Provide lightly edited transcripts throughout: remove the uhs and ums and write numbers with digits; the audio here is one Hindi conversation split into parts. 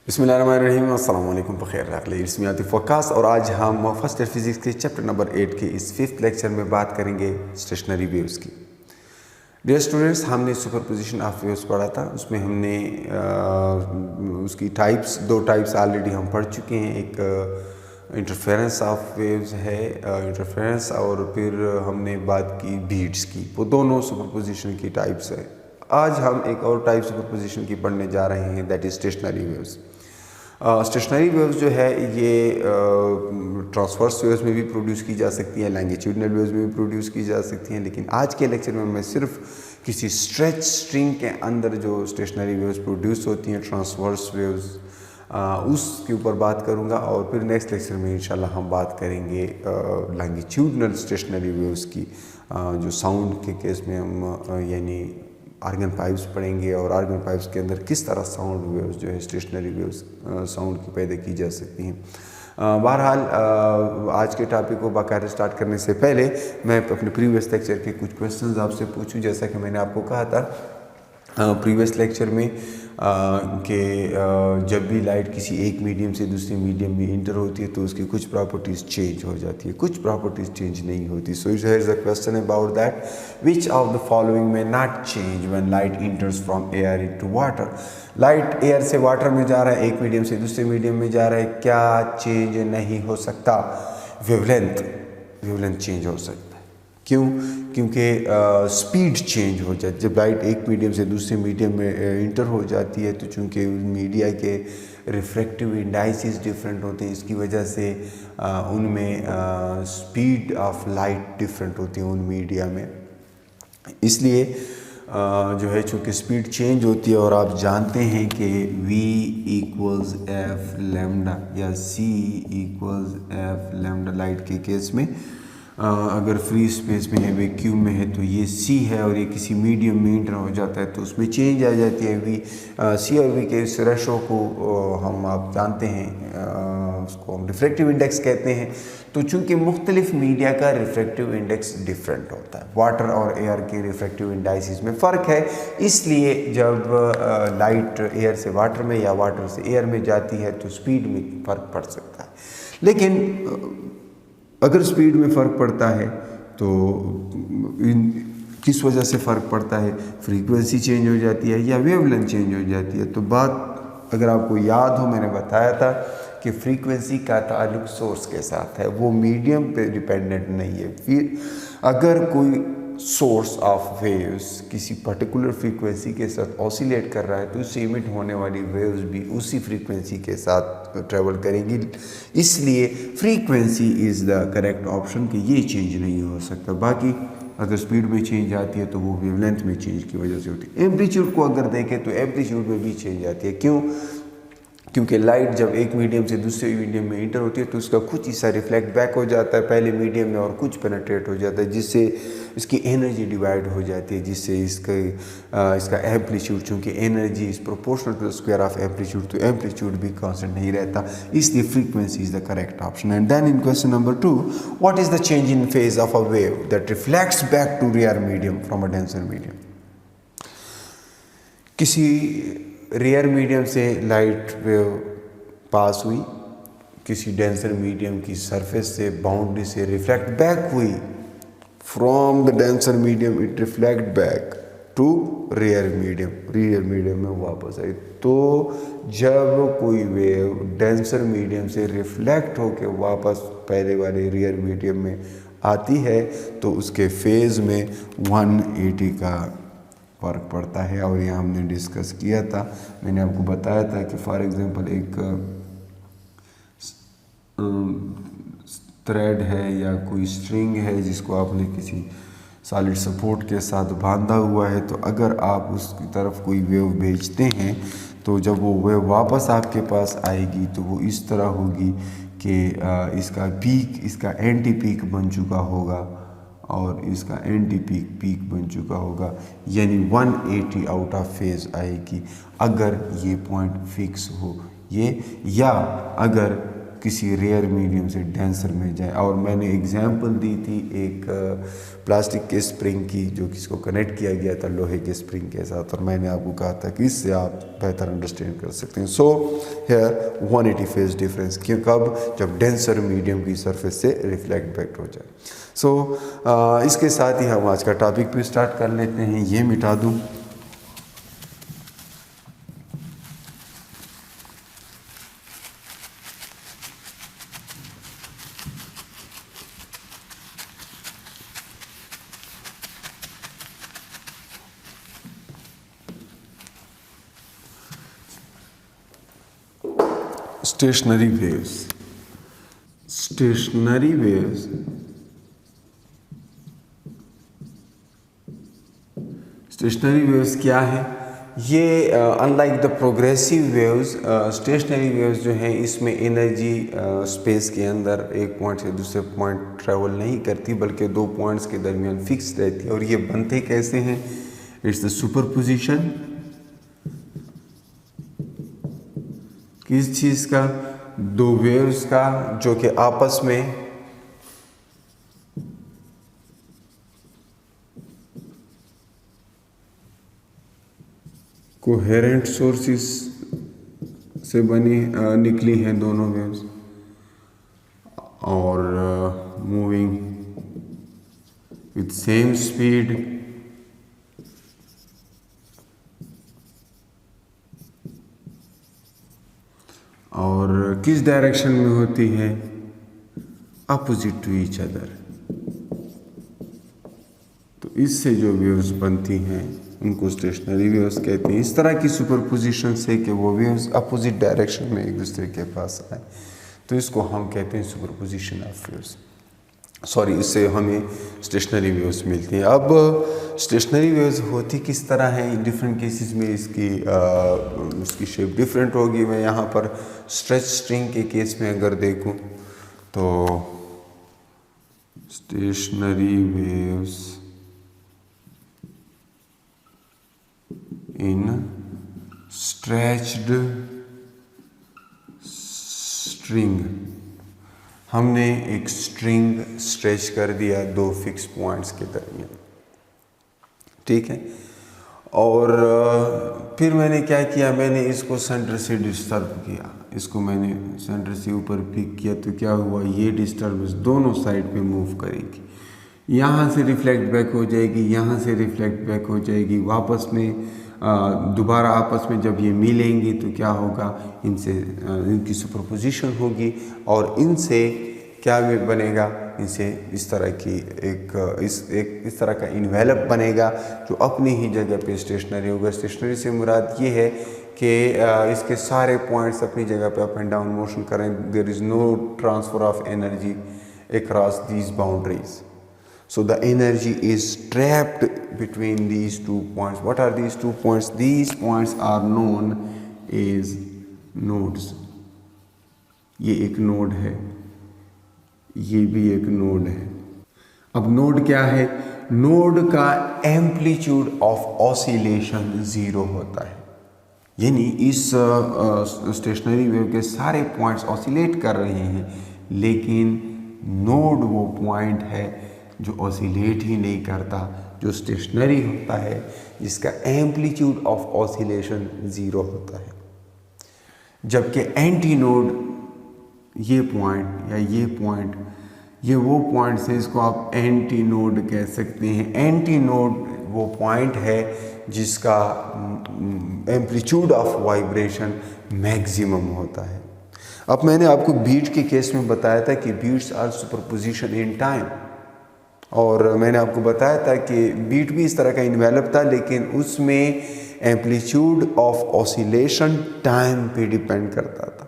बिस्मिल्लाहिर्रहमानिर्रहीम, अस्सलाम वालेकुम, बखैर इसमें आतिफ वक्कास। और आज हम फर्स्ट ईयर फिज़िक्स के चैप्टर नंबर 8 के इस 5th लेक्चर में बात करेंगे स्टेशनरी वेव्स की। डियर स्टूडेंट्स, हमने सुपरपोजिशन ऑफ वेव्स पढ़ा था। उसमें हमने उसकी दो टाइप्स ऑलरेडी हम पढ़ चुके हैं। एक इंटरफेरेंस ऑफ वेव्स है, इंटरफेरेंस, और फिर हमने बात की बीट्स की। वो दोनों सुपरपोजिशन की टाइप्स है। आज हम एक और टाइप सुपरपोजिशन की पढ़ने जा रहे हैं, that is stationary waves. Stationery waves जो है ये ट्रांसवर्स वेव्स में भी प्रोड्यूस की जा सकती है, लैंगिट्यूडनल वेव्स में भी प्रोड्यूस की जा सकती हैं। लेकिन आज के लेक्चर में मैं सिर्फ किसी स्ट्रेच स्ट्रिंग के अंदर जो स्टेशनरी वेव्स प्रोड्यूस होती हैं, ट्रांसवर्स वेव्स, उसके ऊपर बात करूंगा। और फिर नेक्स्ट लेक्चर में इंशाल्लाह हम बात करेंगे लैंगिट्यूडनल स्टेशनरी वेव्स की, जो साउंड के केस में हम यानी आर्गन पाइप्स पढ़ेंगे, और आर्गन पाइप्स के अंदर किस तरह साउंड वेव्स जो है स्टेशनरी वेव्स साउंड की पैदा की जा सकती हैं। बहरहाल आज के टॉपिक को बाकायदा स्टार्ट करने से पहले मैं अपने प्रीवियस लेक्चर के कुछ क्वेश्चंस आपसे पूछूं। जैसा कि मैंने आपको कहा था प्रीवियस लेक्चर में कि जब भी लाइट किसी एक मीडियम से दूसरे मीडियम में इंटर होती है तो उसकी कुछ प्रॉपर्टीज़ चेंज हो जाती है, कुछ प्रॉपर्टीज़ चेंज नहीं होती। So here is a question about that, which of the following में not change when light enters from air into water. Light air से वाटर में जा रहा है, एक मीडियम से दूसरे मीडियम में जा रहा है, क्या चेंज नहीं हो सकता? वेवलेंथ चेंज हो सकता है। क्यों? क्योंकि स्पीड चेंज हो जाती है। जब लाइट एक मीडियम से दूसरे मीडियम में इंटर हो जाती है तो चूँकि मीडिया के रिफ्रैक्टिव इंडाइसिस डिफरेंट होते हैं, इसकी वजह से उनमें स्पीड ऑफ लाइट डिफरेंट होती है उन मीडिया में। इसलिए जो है चूँकि स्पीड चेंज होती है, और आप जानते हैं कि v इक्वल्स एफ लेमडा या c equals F lambda light के केस में अगर फ्री स्पेस में है, वैक्यूम में है, तो ये c है और ये किसी मीडियम में इंटर हो जाता है तो उसमें चेंज आ जाती है। c और v के इस रेशो को हम आप जानते हैं, उसको हम रिफ्रैक्टिव इंडेक्स कहते हैं। तो चूंकि मुख्तलिफ मीडिया का रिफ्रैक्टिव इंडेक्स डिफरेंट होता है, वाटर और एयर के रिफ्रैक्टिव इंडाइसिस में फ़र्क है, इसलिए जब लाइट एयर से वाटर में या वाटर से एयर में जाती है तो स्पीड में फ़र्क पड़ सकता है। लेकिन अगर स्पीड में फ़र्क पड़ता है तो किस वजह से फ़र्क पड़ता है? फ्रीक्वेंसी चेंज हो जाती है या वेवलेंथ चेंज हो जाती है। तो बात अगर आपको याद हो, मैंने बताया था कि फ्रीक्वेंसी का ताल्लुक सोर्स के साथ है, वो मीडियम पे डिपेंडेंट नहीं है। फिर अगर कोई सोर्स ऑफ वेव्स किसी पर्टिकुलर फ्रीक्वेंसी के साथ ऑसिलेट कर रहा है तो उससे इमिट होने वाली वेव्स भी उसी फ्रीक्वेंसी के साथ ट्रेवल करेंगी। इसलिए frequency is the correct option कि ये चेंज नहीं हो सकता। बाकी अगर स्पीड में चेंज आती है तो वो वेवलेंथ में चेंज की वजह से होती है। एम्पलीट्यूड को अगर देखें तो एम्पलीट्यूड में भी चेंज आती है। क्यों? क्योंकि लाइट जब एक मीडियम से दूसरे मीडियम में इंटर होती है तो उसका कुछ हिस्सा रिफ्लेक्ट बैक हो जाता है पहले मीडियम में और कुछ पेनिट्रेट हो जाता है, जिससे इसकी एनर्जी डिवाइड हो जाती है, जिससे इसका एम्पलीट्यूड, चूँकि energy is proportional to the square of amplitude, तो एम्पलीट्यूड भी कांस्टेंट नहीं रहता। इसलिए frequency is the correct option. And then in question number 2, what is the change in phase of a wave that reflects back to rare medium from a denser medium. किसी रेयर मीडियम से लाइट वेव पास हुई, किसी डेंसर मीडियम की सरफेस से, बाउंड्री से रिफ्लेक्ट बैक हुई, from the denser medium it reflect back to rare medium में वापस आई। तो जब कोई वेव डेंसर मीडियम से रिफ्लेक्ट होकर वापस पहले वाले रेयर मीडियम में आती है तो उसके फेज में 180 का फ़र्क पड़ता है। और यह हमने डिस्कस किया था, मैंने आपको बताया था कि फॉर एग्जांपल एक थ्रेड है या कोई स्ट्रिंग है जिसको आपने किसी सॉलिड सपोर्ट के साथ बांधा हुआ है, तो अगर आप उसकी तरफ कोई वेव भेजते हैं तो जब वो वेव वापस आपके पास आएगी तो वो इस तरह होगी कि इसका पीक इसका एंटी पीक बन चुका होगा और इसका एंटी पीक बन चुका होगा, यानी 180 आउट ऑफ फेज आएगी अगर ये पॉइंट फिक्स हो ये, या अगर किसी रेयर मीडियम से डेंसर में जाए। और मैंने एग्जांपल दी थी एक प्लास्टिक के स्प्रिंग की, जो कि इसको कनेक्ट किया गया था लोहे के स्प्रिंग के साथ, और मैंने आपको कहा था कि इससे आप बेहतर अंडरस्टैंड कर सकते हैं। सो हेयर 180 फेज डिफरेंस, क्यों, कब, जब डेंसर मीडियम की सरफेस से रिफ्लेक्ट बैक हो जाए। सो इसके साथ ही हम आज का टॉपिक भी स्टार्ट कर लेते हैं। ये मिटा दूँ। Stationery waves. Stationery waves stationery waves क्या है? ये unlike the progressive waves, stationery waves जो हैं इसमें एनर्जी स्पेस के अंदर एक पॉइंट से दूसरे पॉइंट ट्रेवल नहीं करती, बल्कि दो पॉइंट्स के दरमियान फिक्स रहती है। और ये बनते कैसे हैं? It's the superposition. किस चीज़ का? दो वेव्स का, जो कि आपस में कोहेरेंट सोर्सेस से बनी निकली हैं दोनों वेव्स, और मूविंग विथ सेम स्पीड। और किस डायरेक्शन में होती है? Opposite to each other. तो इससे जो वेव्स बनती हैं उनको स्टेशनरी वेव्स कहते हैं। इस तरह की सुपरपोजिशन से कि वो वेव्स अपोजिट डायरेक्शन में एक दूसरे के पास आए, तो इसको हम कहते हैं सुपरपोजिशन ऑफ वेव्स। सॉरी, इससे हमें स्टेशनरी वेव्स मिलती हैं। अब स्टेशनरी वेव्स होती किस तरह हैं? डिफरेंट केसेस में इसकी शेप डिफरेंट होगी। मैं यहाँ पर स्ट्रेच स्ट्रिंग के केस में अगर देखूँ तो stationery waves in stretched string, हमने एक स्ट्रिंग स्ट्रेच कर दिया दो फिक्स पॉइंट्स के दरमियान, ठीक है। और फिर मैंने क्या किया? मैंने इसको सेंटर से डिस्टर्ब किया, इसको मैंने सेंटर से ऊपर पिक किया, तो क्या हुआ? ये डिस्टर्बेंस दोनों साइड पे मूव करेगी, यहाँ से रिफ्लेक्ट बैक हो जाएगी, यहाँ से रिफ्लेक्ट बैक हो जाएगी, वापस में दोबारा आपस में जब ये मिलेंगी तो क्या होगा? इनसे इनकी सुपरपोजिशन होगी, और इनसे क्या बनेगा? इनसे इस तरह की इस तरह का इन्वेलप बनेगा जो अपनी ही जगह पे स्टेशनरी होगा। स्टेशनरी से मुराद ये है कि इसके सारे पॉइंट्स अपनी जगह पे अप एंड डाउन मोशन करें। There is no transfer of energy across these boundaries. So the energy is trapped between these 2 points. What are these 2 points? These points are known as nodes. ये एक नोड है, ये भी एक नोड है। अब नोड क्या है? नोड का एम्पलीट्यूड ऑफ ऑसिलेशन 0 होता है, यानी इस स्टेशनरी वेव के सारे पॉइंट्स ऑसिलेट कर रहे हैं, लेकिन नोड वो पॉइंट है जो ऑसिलेट ही नहीं करता, जो स्टेशनरी होता है, जिसका एम्पलीट्यूड ऑफ ऑसिलेशन 0 होता है। जबकि एंटी नोड, ये पॉइंट या ये पॉइंट, ये वो पॉइंट्स है, इसको आप एंटी नोड कह सकते हैं। एंटी नोड वो पॉइंट है जिसका एम्पलीट्यूड ऑफ वाइब्रेशन मैक्सिमम होता है। अब मैंने आपको बीट के केस में बताया था कि beats are superposition in time, और मैंने आपको बताया था कि बीट भी इस तरह का इन्वेलप था, लेकिन उसमें एम्पलीट्यूड ऑफ ऑसिलेशन टाइम पे डिपेंड करता था।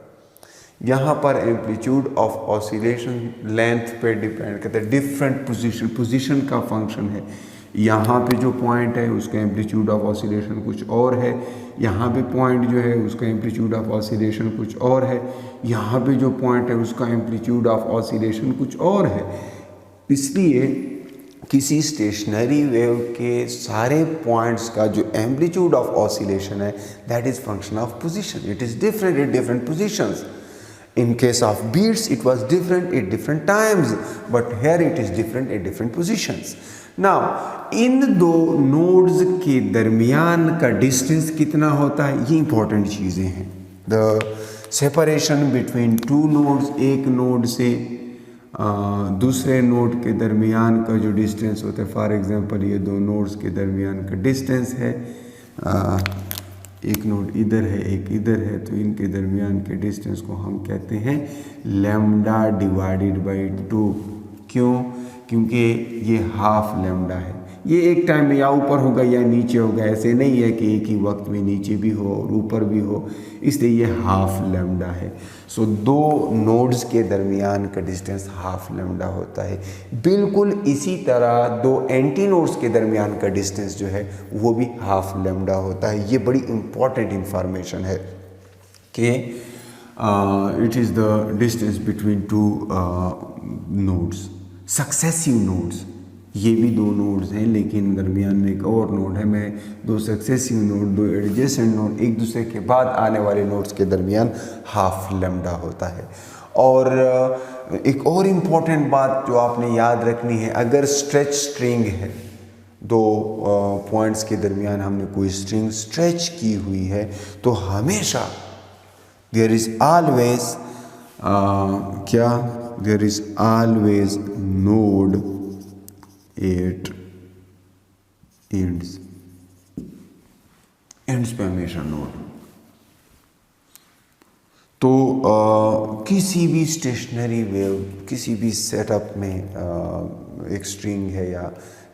यहाँ पर एम्पलीट्यूड ऑफ ऑसिलेशन लेंथ पे डिपेंड करता है। डिफरेंट पोजीशन का फंक्शन है। यहाँ पे जो पॉइंट है उसका एम्पलीट्यूड ऑफ ऑसिलेशन कुछ और है, यहाँ पे पॉइंट जो है उसका एम्पलीट्यूड ऑफ ऑसिलेशन कुछ और है, यहाँ पे जो पॉइंट है उसका एम्पलीट्यूड ऑफ ऑसिलेशन कुछ और है। इसलिए किसी स्टेशनरी वेव के सारे पॉइंट्स का जो एम्पलीट्यूड ऑफ ऑसिलेशन है, that is function of position. It is different in different positions. In case of beats, it was different at different times, but here it is different at different positions. Now, इन दो नोड्स के दरमियान का डिस्टेंस कितना होता है, ये इंपॉर्टेंट चीज़ें हैं. The separation between two nodes, एक नोड से दूसरे नोड के दरमियान का जो डिस्टेंस होता है, फॉर एग्जांपल ये दो नोड्स के दरमियान का डिस्टेंस है, एक नोड इधर है एक इधर है, तो इनके दरमियान के डिस्टेंस को हम कहते हैं लैम्डा डिवाइडेड बाई 2. क्यों? क्योंकि ये हाफ लैम्डा है. ये एक टाइम में या ऊपर होगा या नीचे होगा, ऐसे नहीं है कि एक ही वक्त में नीचे भी हो और ऊपर भी हो, इसलिए ये हाफ लैम्डा है. सो दो नोड्स के दरमियान का डिस्टेंस हाफ लैम्डा होता है. बिल्कुल इसी तरह दो एंटी नोड्स के दरमियान का डिस्टेंस जो है वो भी हाफ लैम्डा होता है. ये बड़ी इंपॉर्टेंट इंफॉर्मेशन है कि it is the distance between two nodes. Successive nodes, ये भी दो नोड्स हैं लेकिन दरमियान में एक और नोड है. मैं दो सक्सेसिव नोड, दो एडजेसेंट नोड, एक दूसरे के बाद आने वाले नोड्स के दरमियान हाफ लैम्डा होता है. और एक और इम्पॉर्टेंट बात जो आपने याद रखनी है, अगर स्ट्रेच स्ट्रिंग है, दो पॉइंट्स के दरमियान हमने कोई स्ट्रिंग स्ट्रेच की हुई है, तो हमेशा देयर इज़ ऑलवेज क्या, there is always node at ends. Ends पे हमेशा नोड. तो किसी भी स्टेशनरी वेव, किसी भी सेटअप में एक स्ट्रिंग है या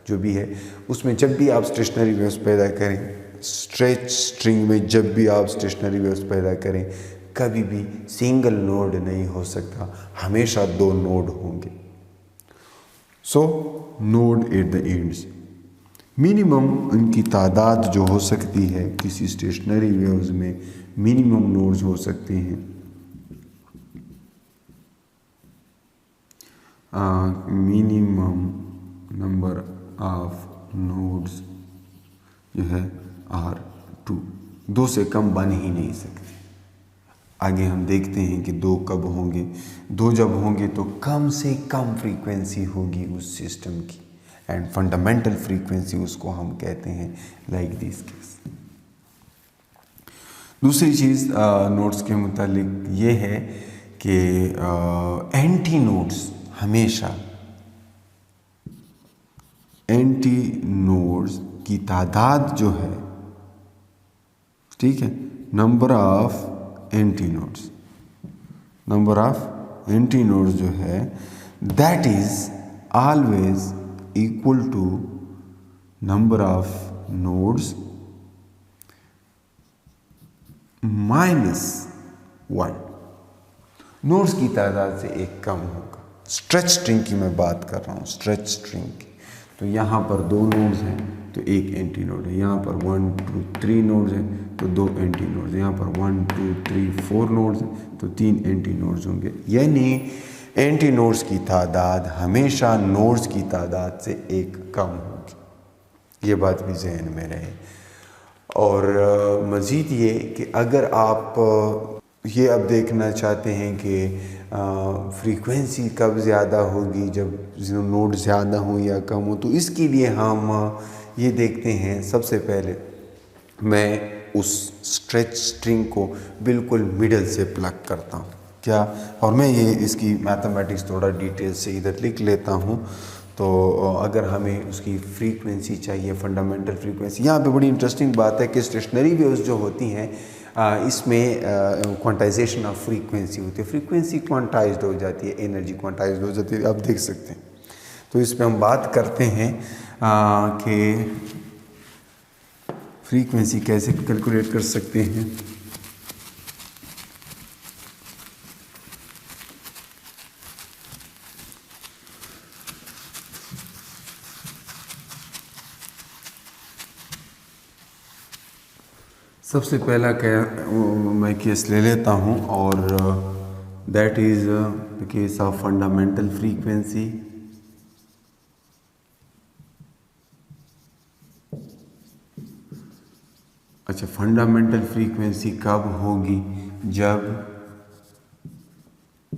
जो भी है, उसमें जब भी आप स्टेशनरी वेव्स पैदा करें, स्ट्रेच स्ट्रिंग में जब भी आप स्टेशनरी वेव्स पैदा करें, कभी भी सिंगल नोड नहीं हो सकता, हमेशा दो नोड होंगे. So node at the ends. Minimum उनकी तादाद जो हो सकती है किसी स्टेशनरी वेव्स में, मिनिमम नोड्स हो सकते हैं मिनिमम नंबर ऑफ नोड्स जो है R2. दो से कम बन ही नहीं सकते. आगे हम देखते हैं कि दो कब होंगे. दो जब होंगे तो कम से कम फ्रीक्वेंसी होगी उस सिस्टम की, एंड फंडामेंटल फ्रीक्वेंसी उसको हम कहते हैं लाइक दिस केस. दूसरी चीज़ नोड्स के मुतालिक ये है कि एंटी नोड्स, हमेशा एंटी नोड्स की तादाद जो है, ठीक है, number of anti nodes, number of anti nodes जो है, that is always equal to number of nodes -1. Nodes की तादाद से एक कम होगा. स्ट्रेच स्ट्रिंग की मैं बात कर रहा हूँ, स्ट्रेच स्ट्रिंग की. तो यहाँ पर दो नोड्स हैं तो एक एंटी नोड है. यहाँ पर 1 2 3 नोड्स हैं तो दो एंटी नोड्स. यहाँ पर 1 2 3 4 नोड्स हैं तो 3 एंटी नोड्स होंगे. यानी एंटी नोड्स की तादाद हमेशा नोड्स की तादाद से एक कम होगी. ये बात भी जहन में रहे. और मज़ीद ये कि अगर आप ये अब देखना चाहते हैं कि फ्रीक्वेंसी कब ज़्यादा होगी, जब नोड ज़्यादा हो या कम हो, तो इसके लिए हम ये देखते हैं. सबसे पहले मैं उस स्ट्रेच स्ट्रिंग को बिल्कुल मिडल से प्लग करता हूँ. क्या, और मैं ये इसकी मैथमेटिक्स थोड़ा डिटेल से इधर लिख लेता हूँ. तो अगर हमें उसकी फ्रीक्वेंसी चाहिए, फंडामेंटल फ्रीक्वेंसी, यहाँ पे बड़ी इंटरेस्टिंग बात है कि स्टेशनरी वेव्स जो होती हैं इसमें क्वांटाइजेशन ऑफ फ्रीक्वेंसी होती है. फ्रीक्वेंसी क्वांटाइज्ड हो जाती है, एनर्जी क्वांटाइज्ड हो जाती है, आप देख सकते हैं. तो इस पर हम बात करते हैं कि फ्रीक्वेंसी कैसे कैलकुलेट कर सकते हैं. सबसे पहला मैं केस ले लेता हूँ, और that is the case of fundamental frequency. अच्छा, फंडामेंटल फ्रीक्वेंसी कब होगी? जब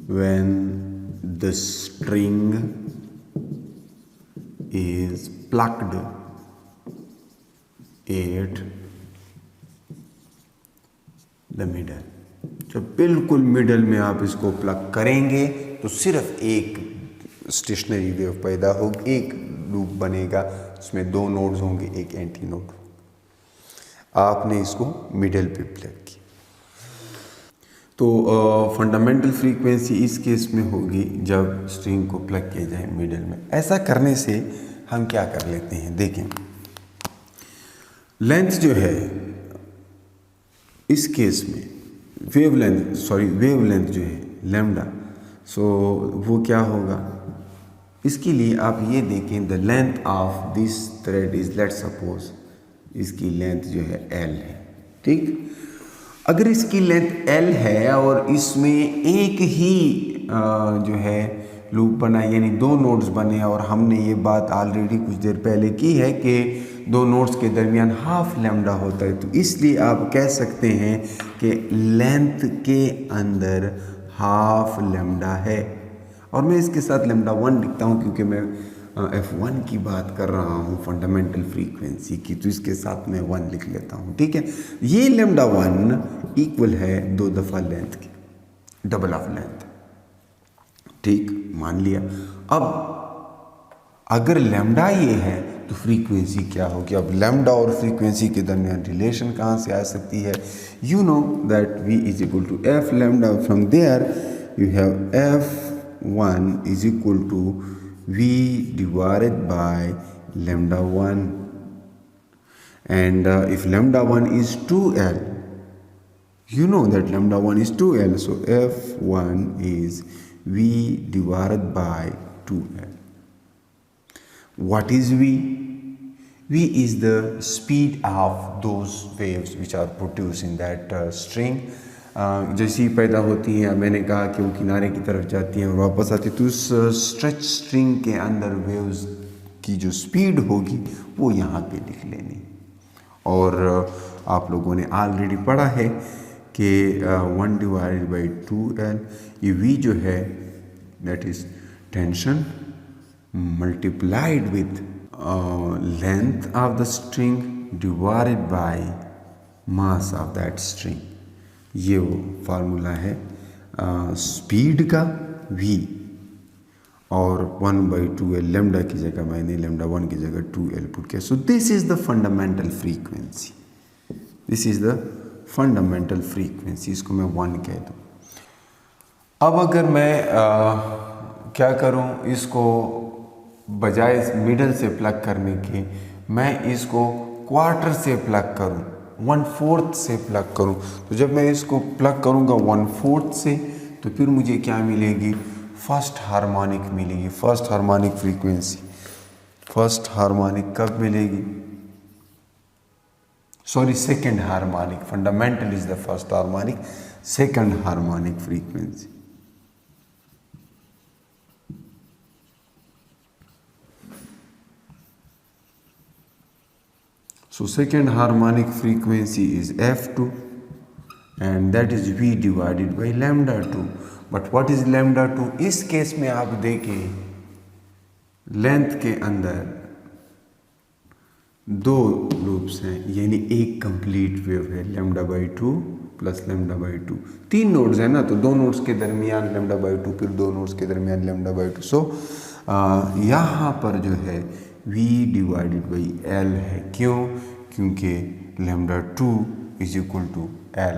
when the string is plucked at the middle। जब बिल्कुल मिडल में आप इसको प्लग करेंगे तो सिर्फ एक स्टेशनरी वेव पैदा होगी, एक लूप बनेगा, उसमें दो नोड्स होंगे, एक एंटी नोड। आपने इसको मिडल पे प्लग किया तो फंडामेंटल फ्रीक्वेंसी इस केस में होगी जब स्ट्रिंग को प्लग किया जाए मिडल में। ऐसा करने से हम क्या कर लेते हैं, देखें लेंथ जो है इस केस में वेव लेंथ जो है लैम्डा, सो वो क्या होगा, इसके लिए आप ये देखें the length of this thread is, let suppose इसकी लेंथ जो है L है, ठीक। अगर इसकी लेंथ L है और इसमें एक ही जो है लूप बना, यानी दो नोड्स बने, और हमने ये बात ऑलरेडी कुछ देर पहले की है कि दो नोड्स के दरमियान हाफ लैम्डा होता है, तो इसलिए आप कह सकते हैं कि लेंथ के अंदर हाफ लैम्डा है। और मैं इसके साथ लैम्डा 1 लिखता हूँ क्योंकि मैं F1 की बात कर रहा हूँ फंडामेंटल फ्रीक्वेंसी की, तो इसके साथ मैं 1 लिख लेता हूँ, ठीक है। ये लैम्डा 1 इक्वल है 2 दफ़ा लेंथ के, डबल ऑफ लेंथ, ठीक, मान लिया। अब अगर लैम्डा ये है तो फ्रीक्वेंसी क्या होगी। अब लैम्डा और फ्रीक्वेंसी के दरमियान रिलेशन कहाँ से आ सकती है, you know that V is equal to F lambda, from there you have F1 is equal to V divided by lambda 1, and if lambda 1 is 2L, you know that lambda 1 is 2L, so F1 is V divided by 2L. What is V? V is the speed of those waves which are produced in that string. जैसी पैदा होती हैं, मैंने कहा कि वो किनारे की तरफ जाती हैं और वापस आती है, तो उस स्ट्रेच स्ट्रिंग के अंदर वेव्स की जो स्पीड होगी वो यहाँ पे लिख लेनी। और आप लोगों ने ऑलरेडी पढ़ा है कि 1 डिवाइडेड बाई 2L, ये V जो है that is tension multiplied with length of the string divided by mass of that string. ये वो फार्मूला है स्पीड का V, और 1/2L लैम्डा की जगह मैंने लैम्डा 1 की जगह 2L पुट किया। सो this is the fundamental frequency, this is the fundamental frequency, इसको मैं 1 कह दूँ। अब अगर मैं क्या करूँ, इसको बजाय मिडल से प्लग करने के मैं इसको क्वार्टर से प्लग करूँ, 1/4 से प्लग करूं, तो जब मैं इसको प्लग करूंगा 1/4 से तो फिर मुझे क्या मिलेगी, फर्स्ट हार्मोनिक मिलेगी। First harmonic frequency, first harmonic कब मिलेगी, sorry second harmonic, fundamental is the first harmonic, second harmonic frequency. So second harmonic frequency is F2 and that is V divided by lambda 2. But what is lambda 2? इस केस में आप देखें लेंथ के अंदर दो लूप्स हैं, यानी एक कंप्लीट वेव है lambda by 2 plus lambda by 2, 3 nodes हैं ना, तो 2 नोड्स के दरमियान लैम्डा बाई 2, फिर 2 नोड्स के दरमियान लैम्डा बाई 2। सो यहाँ पर जो है V डिवाइडेड बाई L है, क्यों, क्योंकि lambda 2 is equal to L,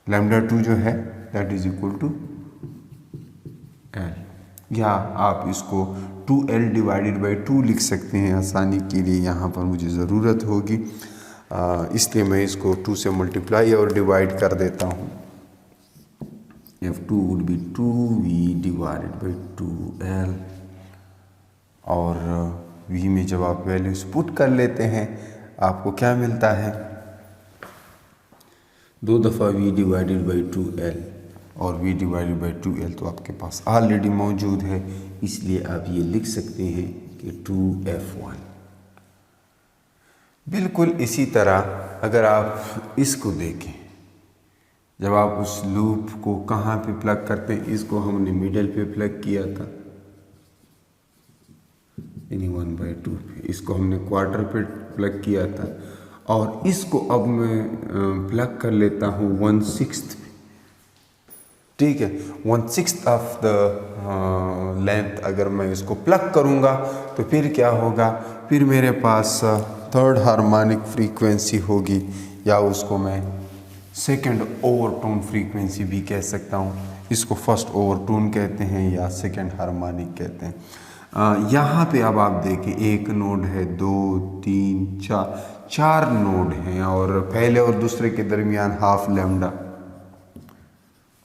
lambda 2 जो है that is equal to L, या आप इसको 2L डिवाइडेड बाई 2 लिख सकते हैं आसानी के लिए, यहाँ पर मुझे ज़रूरत होगी इसलिए मैं इसको 2 से मल्टीप्लाई और डिवाइड कर देता हूँ। F2 would be 2V divided by 2L, और V में जब आप वैल्यूज पुट कर लेते हैं आपको क्या मिलता है, 2 दफ़ा V डिवाइडेड बाई 2L, और V डिवाइडेड बाई 2L तो आपके पास ऑलरेडी मौजूद है, इसलिए आप ये लिख सकते हैं कि 2F1। बिल्कुल इसी तरह अगर आप इसको देखें, जब आप उस लूप को कहाँ पे प्लग करते हैं, इसको हमने मिडल पे प्लग किया था यानी 1/2 पे, इसको हमने क्वार्टर पे प्लग किया था और इसको अब मैं प्लग कर लेता हूँ 1/6 पे। ठीक है, 1/6 ऑफ द लेंथ अगर मैं इसको प्लग करूँगा तो फिर क्या होगा, फिर मेरे पास थर्ड हार्मोनिक फ्रीक्वेंसी होगी या उसको मैं सेकंड ओवरटोन फ्रीक्वेंसी भी कह सकता हूँ। इसको फर्स्ट ओवरटोन कहते हैं या सेकंड हार्मोनिक कहते हैं। यहाँ पे अब आप देखें एक नोड है, 2 3 4 नोड हैं और पहले और दूसरे के दरमियान हाफ लैम्डा,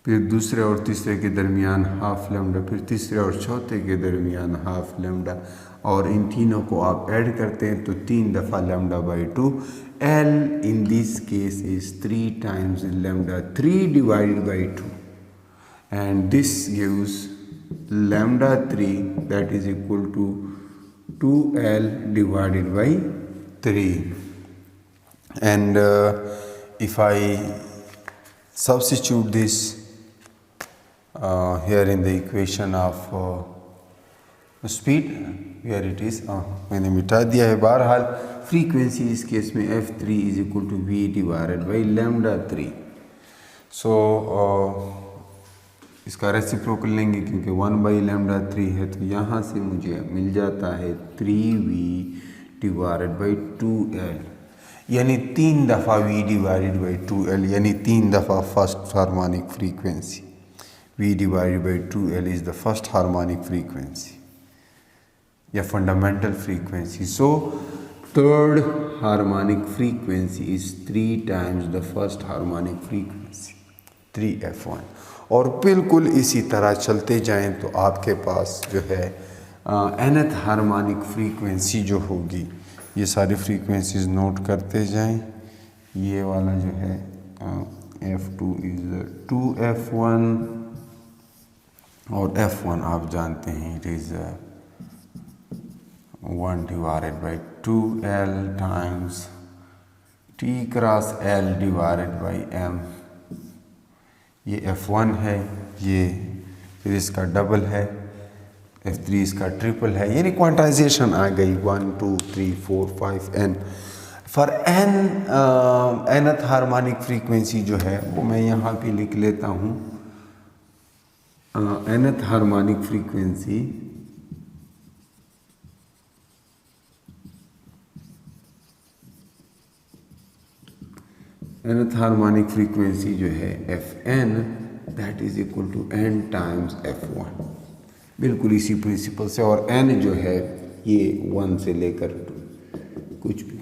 फिर दूसरे और तीसरे के दरमियान हाफ लैम्डा, फिर तीसरे और चौथे के दरमियान हाफ लैम्डा और इन तीनों को आप ऐड करते हैं तो 3 दफ़ा λ/2। L in this case is 3 times λ3 divided by 2 and this gives λ3 that is equal to 2L divided by 3 and if I substitute this here in the equation of speed where it is, मैंने मिटा दिया है। बहरहाल फ्रीक्वेंसी इस केस में F3 is equal to V divided by λ3। So इसका रेसिप्रोकल लेंगे क्योंकि 1/λ3 है तो यहाँ से मुझे मिल जाता है 3V डिवाइडेड बाई 2L यानी 3 दफ़ा V डिवाइडेड बाई 2L यानी 3 दफ़ा first harmonic frequency. V divided by 2L is the first harmonic frequency या fundamental frequency. So third harmonic frequency is 3 times the first harmonic frequency, 3F1। और बिल्कुल इसी तरह चलते जाएं तो आपके पास जो है nth हार्मोनिक फ्रीक्वेंसी जो होगी, ये सारी फ्रीक्वेंसीज नोट करते जाएं। ये वाला जो है F2 इज़ 2F1 और F1 आप जानते हैं it is 1 divided by 2L times T cross L divided by M। ये F1 है, ये फिर इसका डबल है, F3 इसका ट्रिपल है, यानी क्वांटाइजेशन आ गई 1 2 3 4 5 N। For nth harmonic frequency जो है वो मैं यहाँ पे लिख लेता हूँ। nth हार्मोनिक फ्रीक्वेंसी जो है Fn that is equal to n times F1, बिल्कुल इसी प्रिंसिपल से। और n जो है ये 1 से लेकर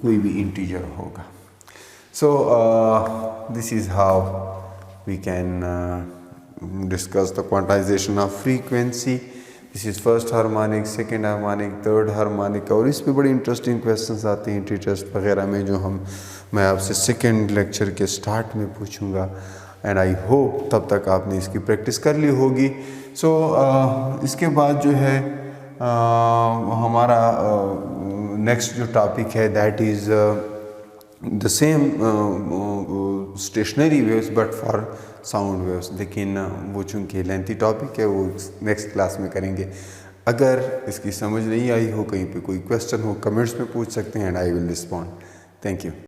कोई भी इंटीजर होगा। So this is how we can discuss the quantization of frequency. This is first harmonic, second harmonic, third harmonic। और इस पे बड़ी इंटरेस्टिंग क्वेश्चंस आते हैं टेस्ट वगैरह में जो मैं आपसे सेकेंड लेक्चर के स्टार्ट में पूछूंगा एंड आई होप तब तक आपने इसकी प्रैक्टिस कर ली होगी। सो इसके बाद जो है हमारा नेक्स्ट जो टॉपिक है that is the same stationery waves but for sound waves, लेकिन वो चूँकि लेंथी टॉपिक है वो नेक्स्ट क्लास में करेंगे। अगर इसकी समझ नहीं आई हो, कहीं पे कोई क्वेश्चन हो, कमेंट्स में पूछ सकते हैं and I will respond. Thank you.